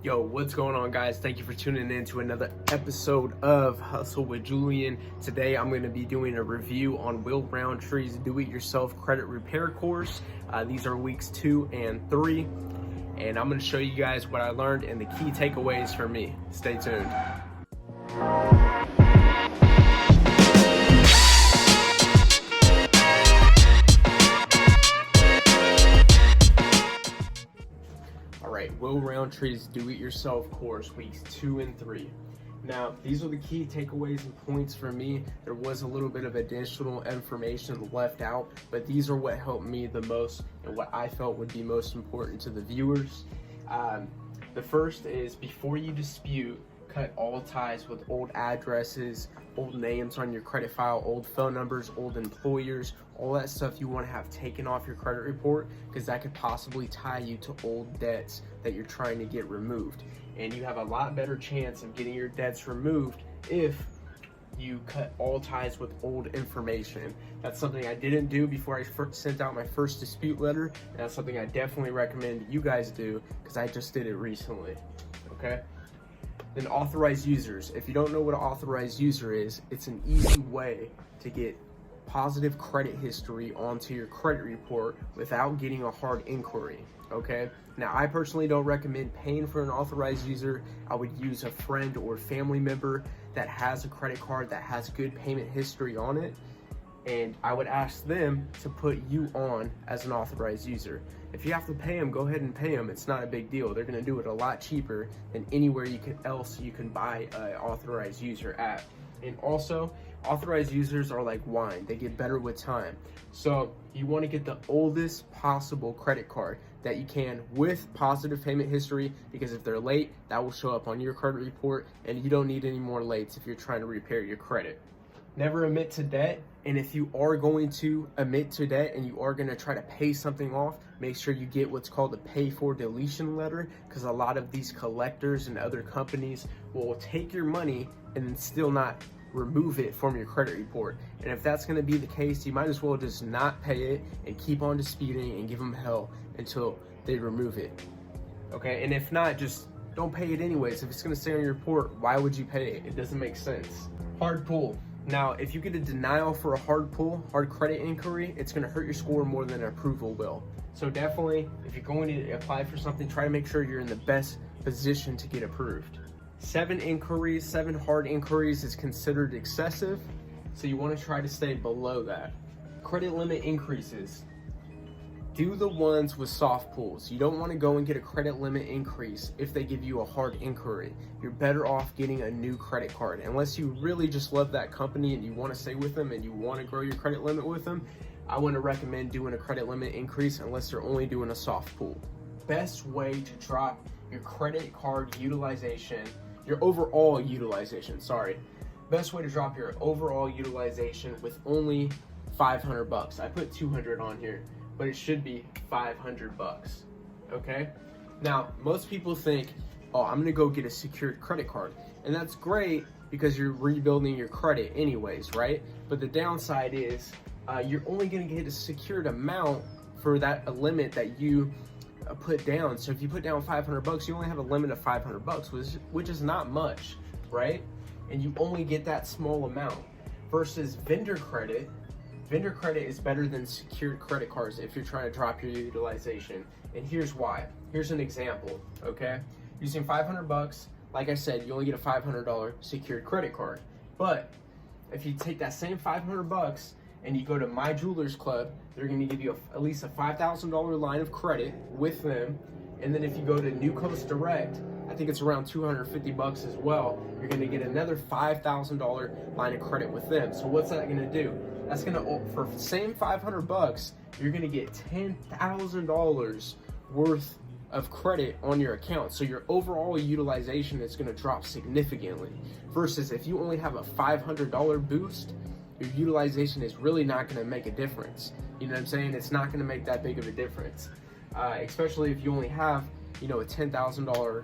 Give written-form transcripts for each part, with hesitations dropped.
Yo, what's going on, guys? Thank you for tuning in to another episode of Hustle with Julian. Today I'm going to be doing a review on Will Roundtree's do-it-yourself credit repair course. These are weeks 2 and 3, and I'm going to show you guys what I learned and the key takeaways for me. Stay tuned. Will Roundtree's do-it-yourself course, weeks 2 and 3. Now, these are the key takeaways and points for me. There was a little bit of additional information left out, but these are what helped me the most and what I felt would be most important to the viewers. The first is, before you dispute, cut all ties with old addresses, old names on your credit file, old phone numbers, old employers, all that stuff you want to have taken off your credit report, because that could possibly tie you to old debts that you're trying to get removed. And you have a lot better chance of getting your debts removed if you cut all ties with old information. That's something I didn't do before I sent out my first dispute letter, and that's something I definitely recommend you guys do, because I just did it recently. Okay? Then authorized users. If you don't know what an authorized user is, it's an easy way to get positive credit history onto your credit report without getting a hard inquiry. Okay? Now, I personally don't recommend paying for an authorized user. I would use a friend or family member that has a credit card that has good payment history on it, and I would ask them to put you on as an authorized user. If you have to pay them, go ahead and pay them. It's not a big deal. They're gonna do it a lot cheaper than anywhere else you can buy an authorized user at. And also, authorized users are like wine. They get better with time. So you wanna get the oldest possible credit card that you can with positive payment history, because if they're late, that will show up on your credit report, and you don't need any more lates if you're trying to repair your credit. Never admit to debt, and if you are going to admit to debt and you are going to try to pay something off, make sure you get what's called a pay for deletion letter, because a lot of these collectors and other companies will take your money and then still not remove it from your credit report. And if that's going to be the case, you might as well just not pay it and keep on disputing and give them hell until they remove it. Okay, and if not, just don't pay it anyways. If it's going to stay on your report, why would you pay it? It doesn't make sense. Hard pull. Now, if you get a denial for a hard pull, hard credit inquiry, it's going to hurt your score more than an approval will. So definitely, if you're going to apply for something, try to make sure you're in the best position to get approved. 7 hard inquiries is considered excessive, so you want to try to stay below that. Credit limit increases. Do the ones with soft pulls. You don't want to go and get a credit limit increase if they give you a hard inquiry. You're better off getting a new credit card. Unless you really just love that company and you want to stay with them and you want to grow your credit limit with them, I wouldn't recommend doing a credit limit increase unless they're only doing a soft pull. Best way to drop your credit card utilization, your overall utilization, Best way to drop your overall utilization with only $500. I put 200 on here, but it should be $500, okay? Now, most people think, oh, I'm gonna go get a secured credit card. And that's great because you're rebuilding your credit anyways, right? But the downside is you're only gonna get a secured amount for a limit that you put down. So if you put down $500, you only have a limit of $500, which is not much, right? And you only get that small amount. Versus vendor credit. Vendor credit is better than secured credit cards if you're trying to drop your utilization. And here's why. Here's an example, okay? Using $500, like I said, you only get a $500 secured credit card. But if you take that same $500 and you go to My Jewelers Club, they're gonna give you at least a $5,000 line of credit with them. And then if you go to New Coast Direct, I think it's around $250 as well, you're gonna get another $5,000 line of credit with them. So what's that gonna do? That's gonna, for the same $500, you're gonna get $10,000 worth of credit on your account. So your overall utilization is gonna drop significantly. Versus if you only have a $500 boost, your utilization is really not gonna make a difference. You know what I'm saying? It's not gonna make that big of a difference. Especially if you only have, a $10,000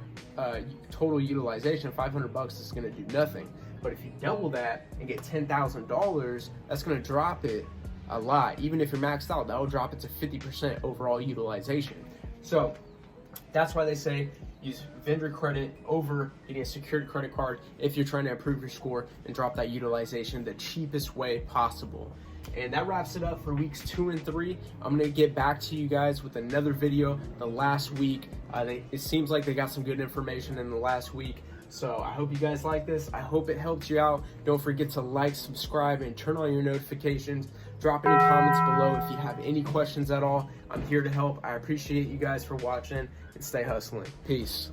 total utilization, $500 is gonna do nothing. But if you double that and get $10,000, that's gonna drop it a lot. Even if you're maxed out, that'll drop it to 50% overall utilization. So that's why they say use vendor credit over getting a secured credit card if you're trying to improve your score and drop that utilization the cheapest way possible. And that wraps it up for weeks 2 and 3. I'm gonna get back to you guys with another video the last week. It seems like they got some good information in the last week. So I hope you guys like this. I hope it helped you out. Don't forget to like, subscribe, and turn on your notifications. Drop any comments below if you have any questions at all. I'm here to help. I appreciate you guys for watching, and stay hustling. Peace.